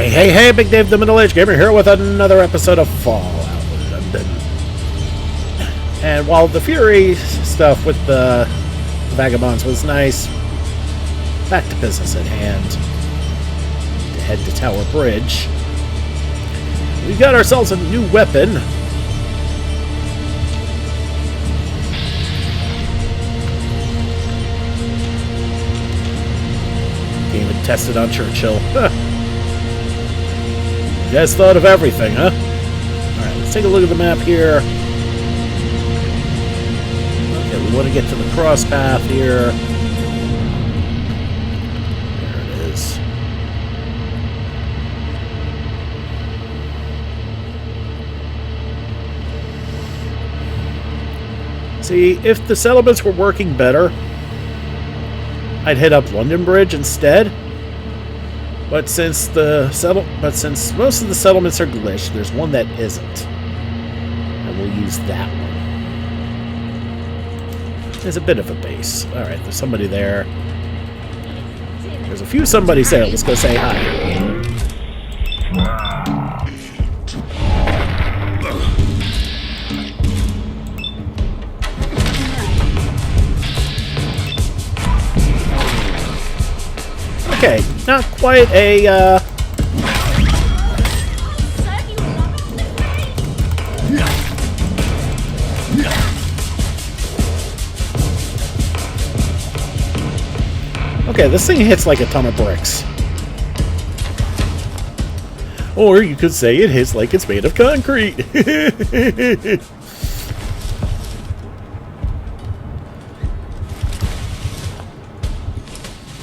Hey, Big Dave the Middle-Aged Gamer here with another episode of Fallout London. And while the Fury stuff with the Vagabonds was nice, back to business at hand. To head to Tower Bridge. We got ourselves a new weapon. Can't even test it on Churchill. You guys thought of everything, huh? Alright, let's take a look at the map here. Okay, we want to get to the cross path here. There it is. See, if the settlements were working better, I'd hit up London Bridge instead. But since most of the settlements are glitched, there's one that isn't. And we'll use that one. There's a bit of a base. Alright, there's somebody there. There's a few somebodies there. Let's go say hi. Okay, not quite a, Okay, this thing hits like a ton of bricks. Or you could say it hits like it's made of concrete.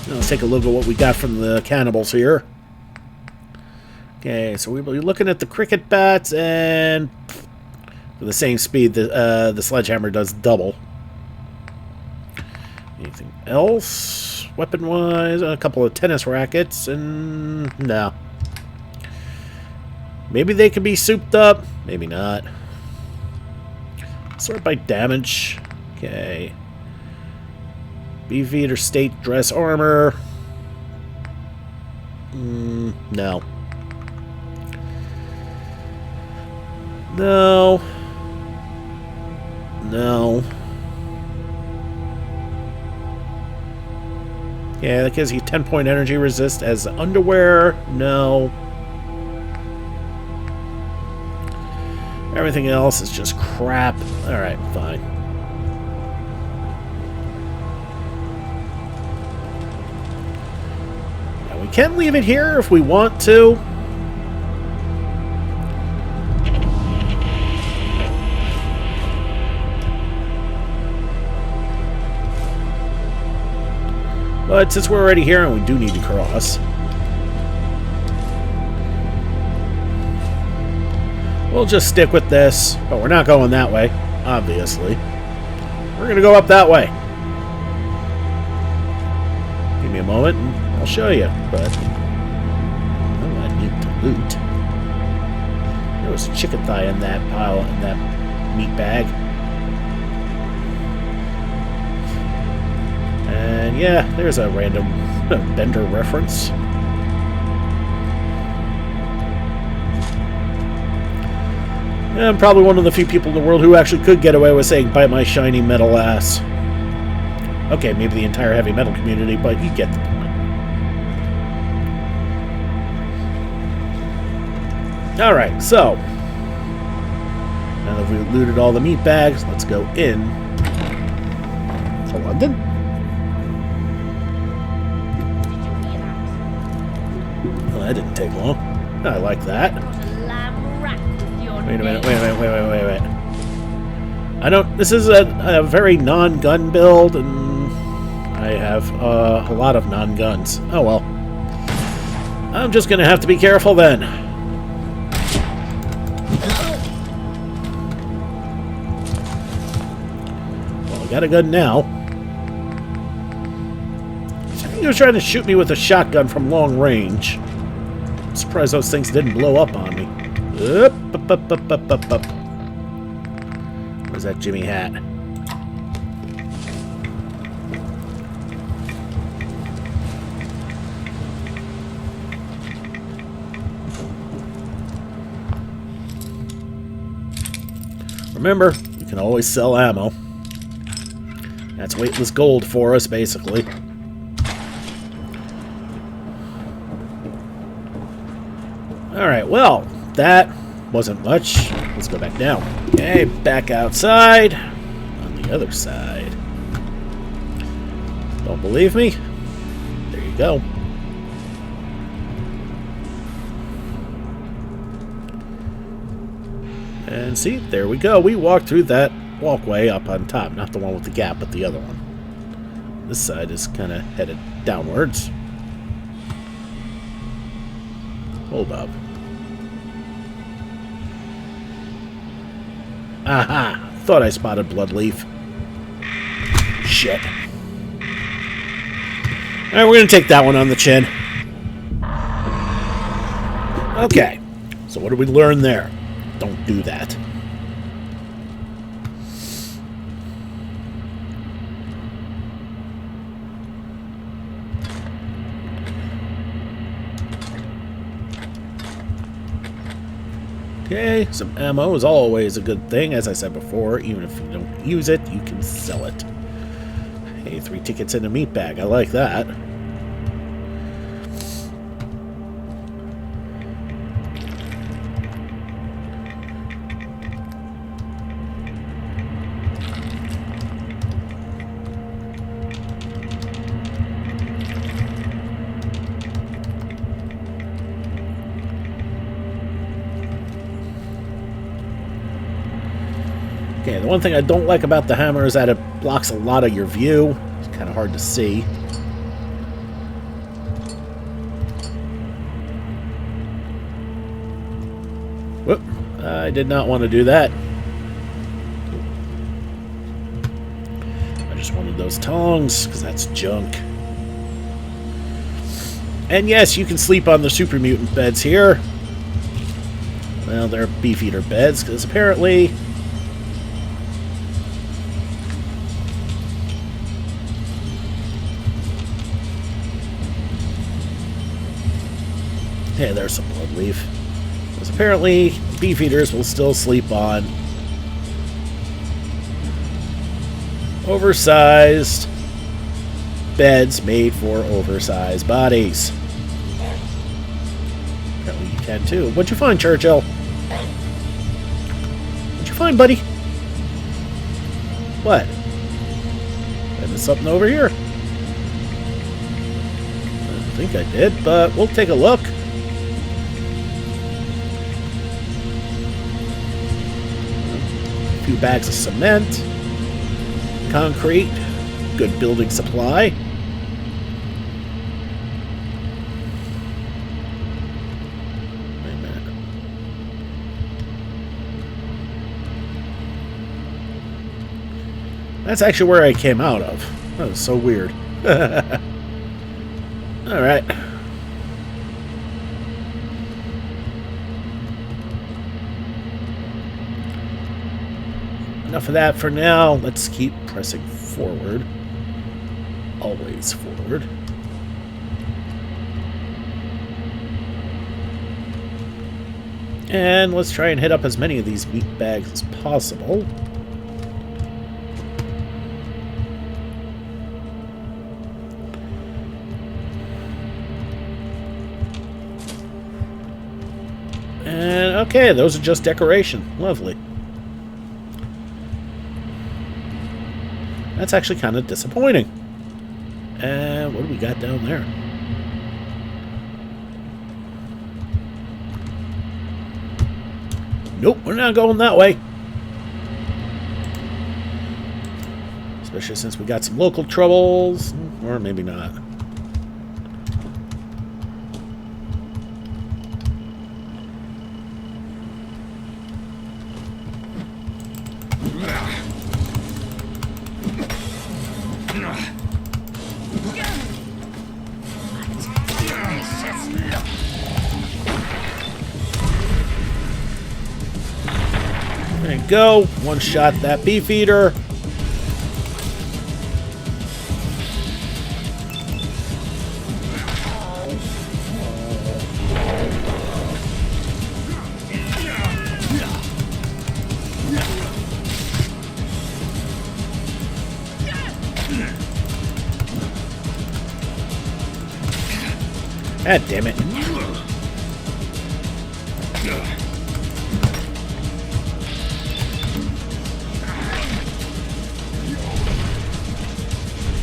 Let's take a look at what we got from the cannibals here. Okay, so we'll be looking at the cricket bats, and for the same speed, the sledgehammer does double. Anything else? Weapon-wise, a couple of tennis rackets, and no. Maybe they can be souped up, maybe not. Sort by damage. Okay. Beefeater state dress armor. No. No. No. Yeah, that gives you 10-point energy resist as underwear. No. Everything else is just crap. Alright, fine. We can leave it here if we want to. But since we're already here and we do need to cross, we'll just stick with this. But we're not going that way, obviously. We're going to go up that way. Give me a moment and I'll show you, but I need to loot. There was a chicken thigh in that pile, in that meat bag. And yeah, there's a random Bender reference. Yeah, I'm probably one of the few people in the world who actually could get away with saying, "Bite my shiny metal ass." Okay, maybe the entire heavy metal community, but you get the point. Alright, so now that we've looted all the meat bags, let's go in to London. Well, that didn't take long. I like that. Wait a minute, wait. I don't... This is a very non-gun build, and I have a lot of non-guns. Oh well. I'm just gonna have to be careful then. Got a gun now. I think he was trying to shoot me with a shotgun from long range. I'm surprised those things didn't blow up on me. Up. Where's that Jimmy hat? remember, you can always sell ammo. That's weightless gold for us, basically. Alright, well, that wasn't much. Let's go back down. Okay, back outside. On the other side. Don't believe me? There you go. And see, there we go. We walked through that walkway up on top. Not the one with the gap, but the other one. This side is kind of headed downwards. Hold up. Aha! Thought I spotted Bloodleaf. Shit. Alright, we're going to take that one on the chin. Okay. So what did we learn there? Don't do that. Okay, some ammo is always a good thing, as I said before. Even if you don't use it, you can sell it. Hey, 3 tickets in a meat bag. I like that. Okay, the one thing I don't like about the hammer is that it blocks a lot of your view. It's kind of hard to see. Whoop, I did not want to do that. I just wanted those tongs, because that's junk. And yes, you can sleep on the super mutant beds here. Well, they're beefeater beds, because apparently... Hey, there's some Bloodleaf. Because apparently, beefeaters will still sleep on oversized beds made for oversized bodies. Apparently you can too. What'd you find, Churchill? What'd you find, buddy? What? Did I miss something over here? I think I did, but we'll take a look. A few bags of cement, concrete, good building supply. Wait a minute. That's actually where I came out of. That was so weird. Alright. Enough of that for now. Let's keep pressing forward. Always forward. And let's try and hit up as many of these meat bags as possible. And okay, those are just decoration. Lovely. That's actually kind of disappointing. And what do we got down there? Nope, we're not going that way. Especially since we got some local troubles. Or maybe not. There you go. One shot that beefeater. God damn it.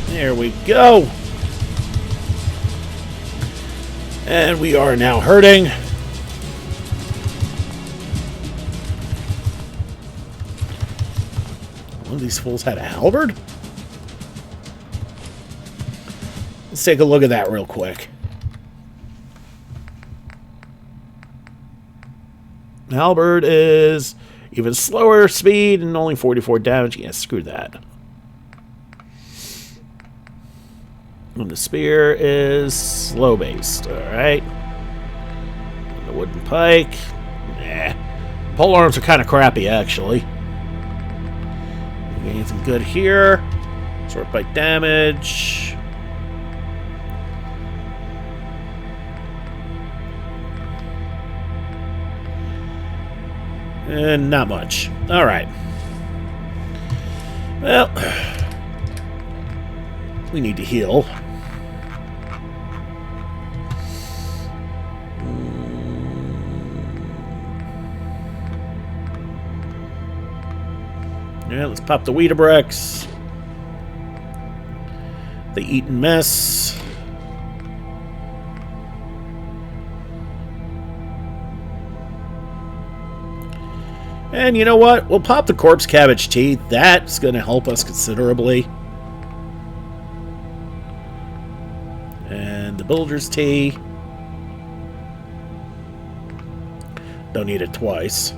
There we go. And we are now hurting. One of these fools had a halberd? Let's take a look at that real quick. Halberd is even slower speed and only 44 damage. Yeah, screw that. And the spear is slow based. Alright. The wooden pike. Nah. Pole arms are kind of crappy, actually. Anything good here? Sword bite damage. And not much. Alright. Well, we need to heal. Yeah, let's pop the Weetabrex. The Eaten Mess. And you know what? We'll pop the Corpse Cabbage Tea. That's going to help us considerably. And the Builder's Tea. Don't need it twice.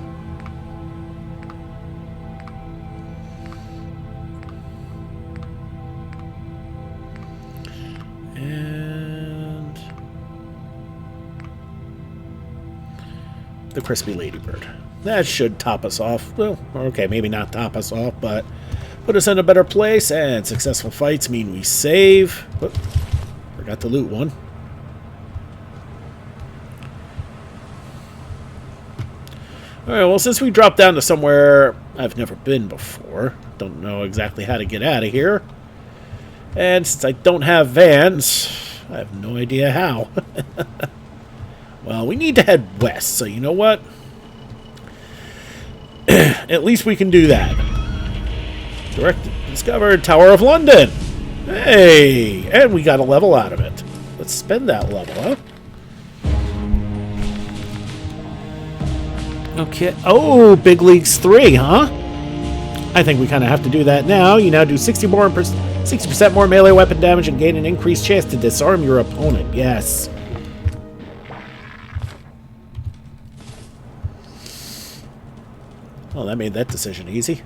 And the Crispy Ladybird. That should top us off. Well, okay, maybe not top us off, but put us in a better place. And successful fights mean we save. Whoop, forgot to loot one. Alright, well, since we dropped down to somewhere I've never been before, don't know exactly how to get out of here. And since I don't have vans, I have no idea how. Well, we need to head west, so you know what? At least we can do that. Discovered Tower of London. Hey! And we got a level out of it. Let's spend that level, huh? Okay. Oh, Big Leagues 3, huh? I think we kind of have to do that now. You now do 60% more melee weapon damage and gain an increased chance to disarm your opponent. Yes. Well, that made that decision easy.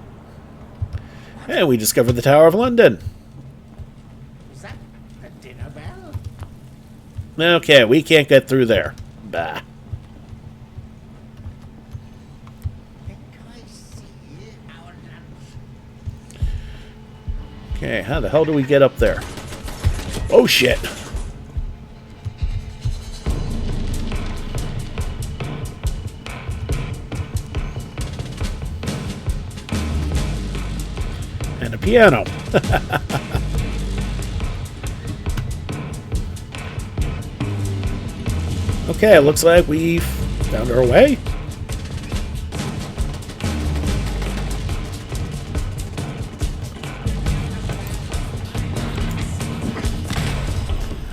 And we discovered the Tower of London. Is that a dinner bell? Okay, we can't get through there. Bah. Think I see our lunch. Okay, how the hell do we get up there? Oh, shit. And a piano. Okay, it looks like we've found our way.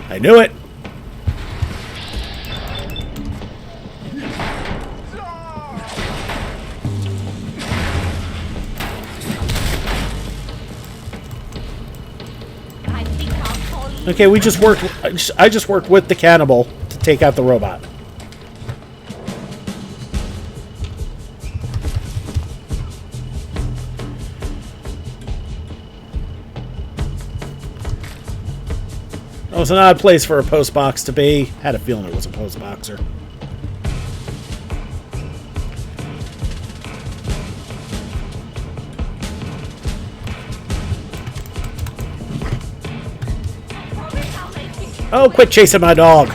I knew it. Okay, we just worked. I just worked with the cannibal to take out the robot. It was an odd place for a post box to be. Had a feeling it was a post boxer. Oh, quit chasing my dog.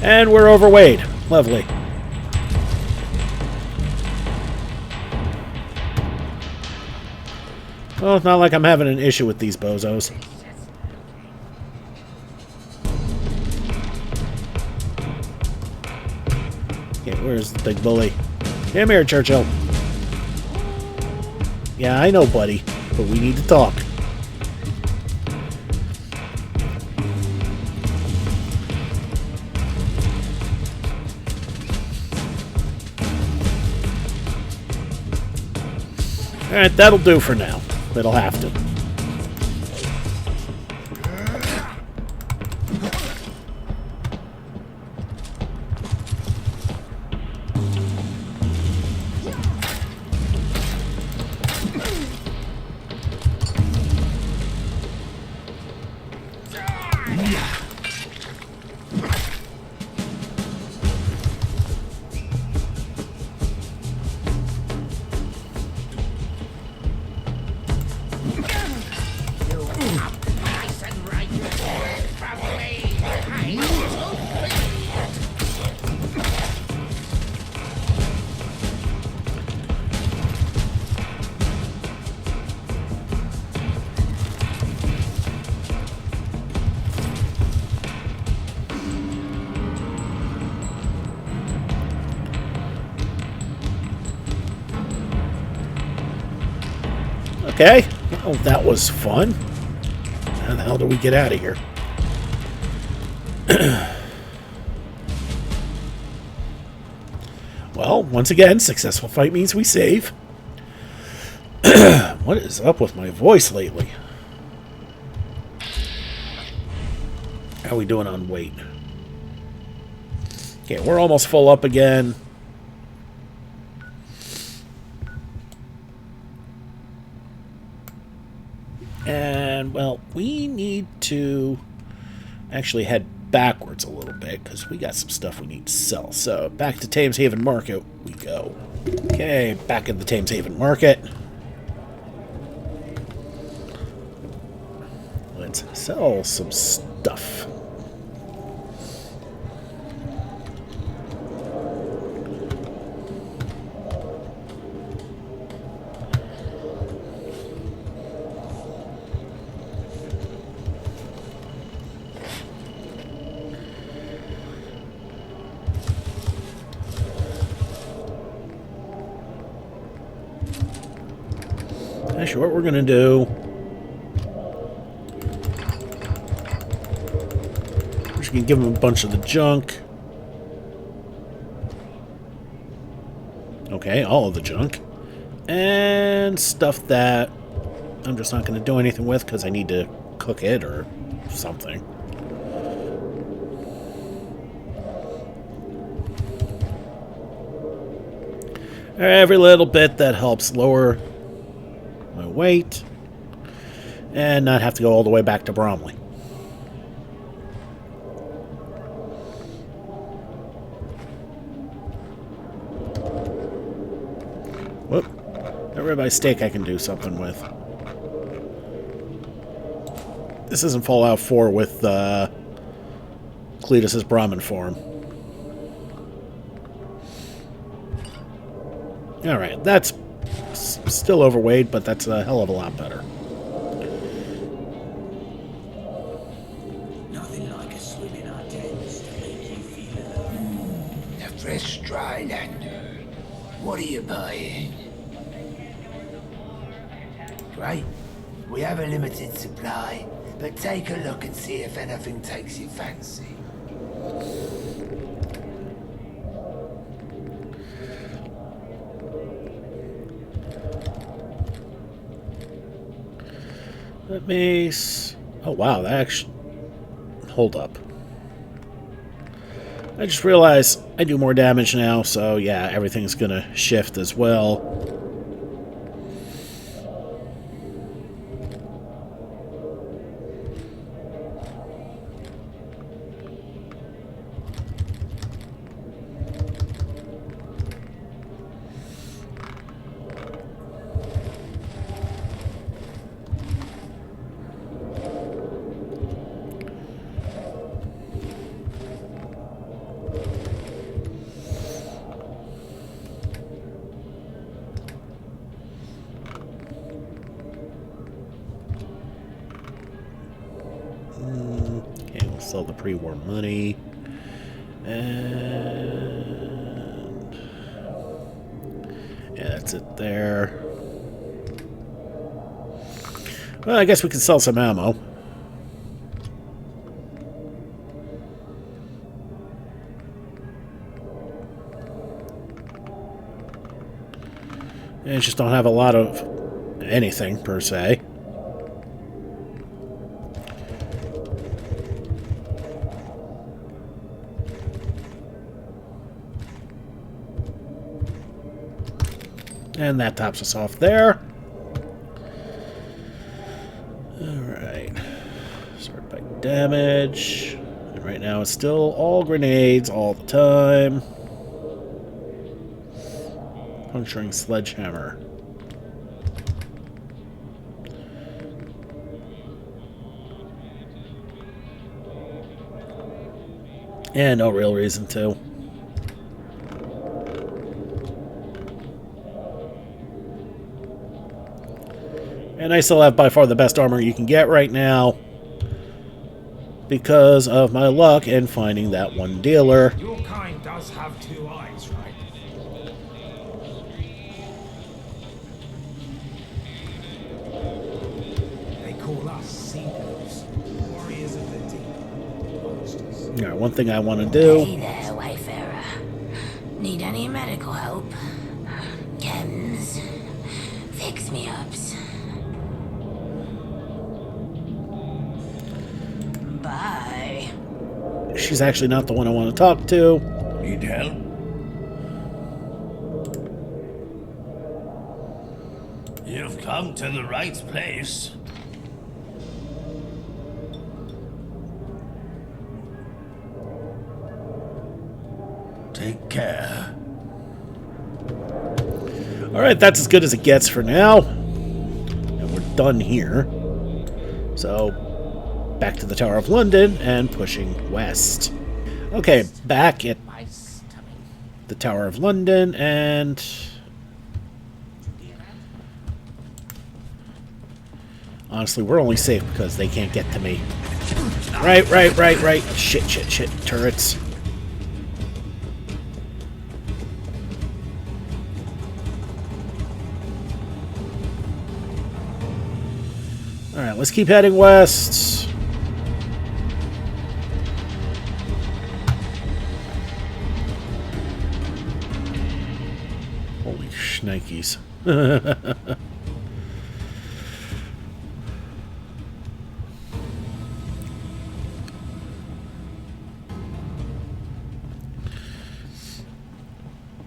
And we're overweight. Lovely. Well, it's not like I'm having an issue with these bozos. Okay, where's the big bully? Come here, Churchill. Yeah, I know, buddy, but we need to talk. Alright, that'll do for now. It'll have to. Okay. Well, that was fun. How the hell do we get out of here? Well, once again, successful fight means we save. What is up with my voice lately? How are we doing on weight? Okay, we're almost full up again. And, well, we need to actually head backwards a little bit because we got some stuff we need to sell. So, back to Thames Haven Market we go. Okay, back in the Thames Haven Market. Let's sell some stuff. Actually, what we're going to do... we're just going to give them a bunch of the junk. Okay, all of the junk. And stuff that I'm just not going to do anything with because I need to cook it or something. Every little bit that helps lower my weight and not have to go all the way back to Bromley. Whoop. That ribeye steak I can do something with. This isn't Fallout 4 with Cletus's Brahmin form. Alright, that's still overweight, but that's a hell of a lot better. Nothing like a swim in our Thames to make you feel alive. A fresh dry lander. What are you buying? Great. We have a limited supply, but take a look and see if anything takes your fancy. Let me... oh, wow, that actually... hold up. I just realized I do more damage now, so yeah, everything's gonna shift as well. sell the pre-war money. And yeah, that's it there. Well, I guess we can sell some ammo. And just don't have a lot of anything, per se. And that tops us off there. Alright. Sort by damage. And right now it's still all grenades all the time. Puncturing sledgehammer. And no real reason to. And I still have by far the best armor you can get right now because of my luck in finding that one dealer. Your kind does have two eyes, right? They call us seekers, warriors of the deep, monsters. Alright, one thing I want to do. Hey there, Wayfarer. Need any medical help? Chems? Fix-me-ups? Bye. She's actually not the one I want to talk to. Need help? You've come to the right place. Take care. Alright, that's as good as it gets for now. And we're done here. So, back to the Tower of London and pushing west. Okay, back at My stomach. the Tower of London and... honestly, we're only safe because they can't get to me. Right. Shit. Turrets. Alright, let's keep heading west. Holy shnikes.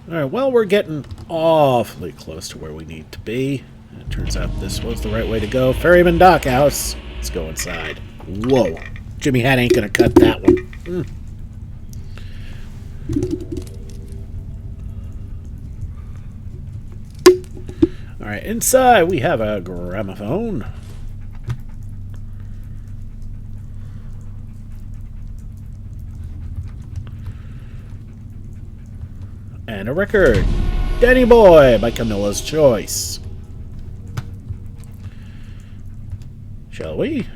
Alright, well, we're getting awfully close to where we need to be. It turns out this was the right way to go. Ferryman Dockhouse. Let's go inside. Whoa. Jimmy Hat ain't gonna cut that one. Alright, inside we have a gramophone. And a record. Danny Boy by Camilla's Choice. Shall we?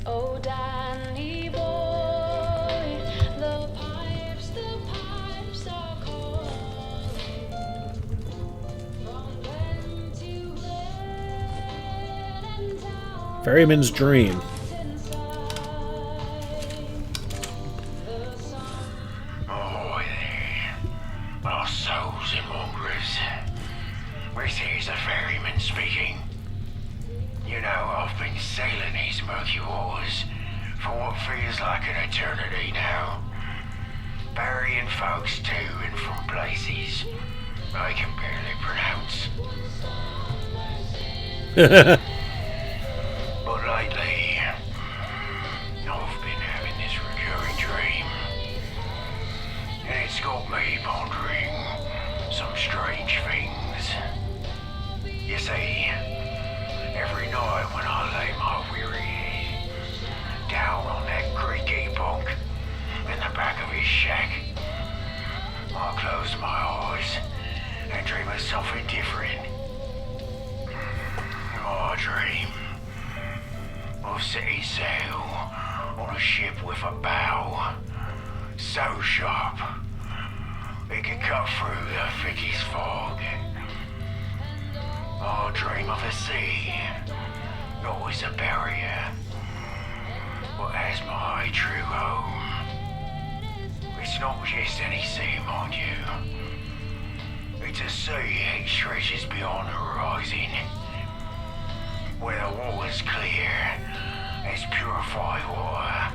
Oh, Danny boy, the pipes are calling. From Glen to Glen and down Ferryman's Dream. Oh, there. Our souls and mongrels. This is the ferryman speaking. You know, I've been sailing these murky waters for what feels like an eternity now. Burying folks to and from places I can barely pronounce. But lately, I've been having this recurring dream. And it's got me pondering some strange things. You see, every night when I lay my weary head down on that creaky bunk in the back of his shack, something different. My dream of setting sail on a ship with a bow so sharp it can cut through the thickest fog. I dream of a sea, not as a barrier, but as my true home. It's not just any sea, mind you. It's a sea that stretches beyond the horizon, where the water's clear as purified water,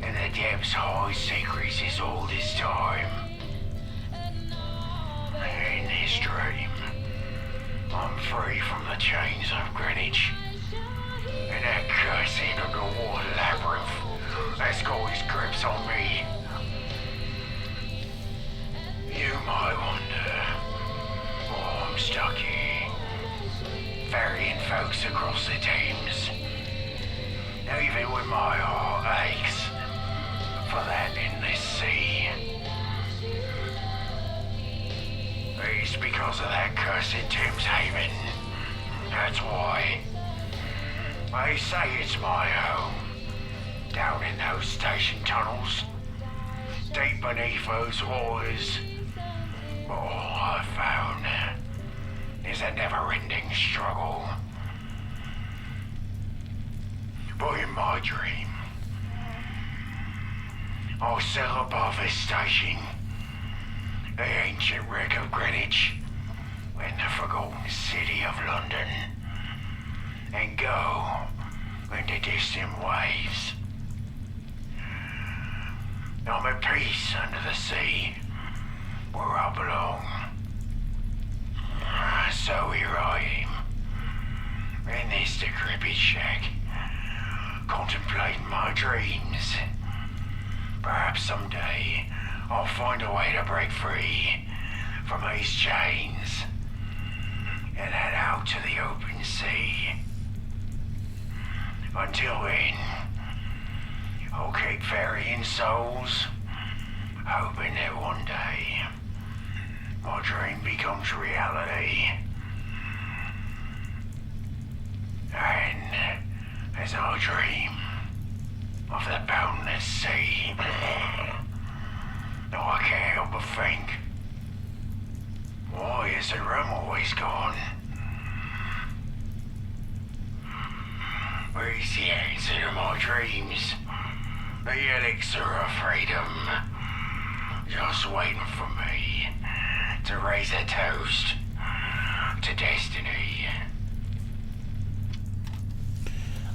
and the depths hide secrets is all this time. In this dream, I'm free from the chains of Greenwich, and that cursed underwater labyrinth that's got its grips on me. You might wonder why I'm stuck here, ferrying folks across the Thames, even when my heart aches for that endless sea. It's because of that cursed Thames haven. That's why. They say it's my home, down in those station tunnels, deep beneath those waters. But all I've found is a never-ending struggle. But in my dream, I'll sail above this station, the ancient wreck of Greenwich, in the forgotten city of London, and go into distant waves. I'm at peace under the sea, where I belong. So here I am, in this decrepit shack, contemplating my dreams. Perhaps someday I'll find a way to break free from these chains and head out to the open sea. Until then, I'll keep ferrying souls, hoping that one day my dream becomes reality. And as I dream of the boundless sea, no, I can't help but think, why is the rum always gone? Where's the answer to my dreams? The elixir of freedom, just waiting for me to raise a toast to destiny.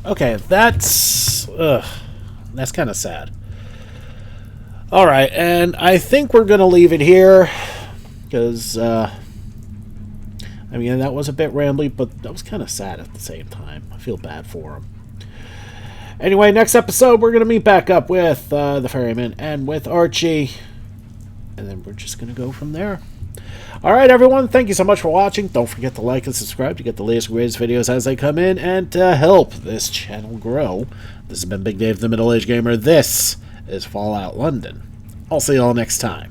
Okay, that's kind of sad. All right, and I think we're gonna leave it here because I mean that was a bit rambly, but that was kind of sad at the same time. I feel bad for him. Anyway, next episode we're gonna meet back up with the ferryman and with Archie, and then we're just gonna go from there. All right, everyone, thank you so much for watching. Don't forget to like and subscribe to get the latest and greatest videos as they come in and to help this channel grow. This has been Big Dave, the Middle-Aged Gamer. This is Fallout London. I'll see you all next time.